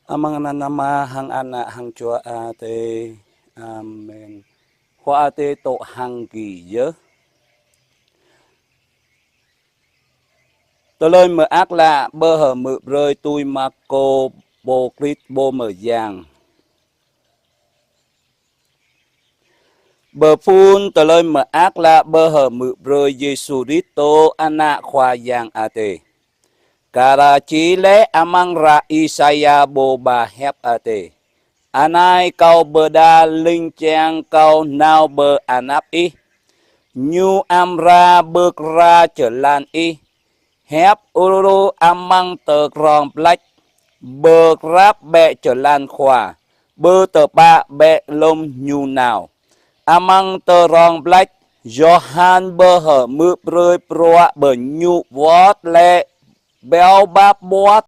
Amang nanama hang ana hang chua ate. Amen. Hoa ate to hang kỳ nhớ. Tôi lên mở ác lạ bơ hở mự rơi tôi mà cô bồ clip bô mở giang. Bờ phun tôi lên mở ác lạ bơ hở mự rơi Giêsu Kitô ana khoa giang ate. Kara chile amang ra Isaya bô bà hép ate. Anai kau bơ đa linh trang kau nào bơ anap y. Nhu amra bơ ra trở lan y. Hép uru amang tờ rong blách. Bơ ráp bẹ trở lan khỏa. Bơ tờ bạ bẹ lông nhu nào. Amang tờ rong blách. Johan bơ hở mướp rơi proa bờ nhu vót lệ. Béo báp bót.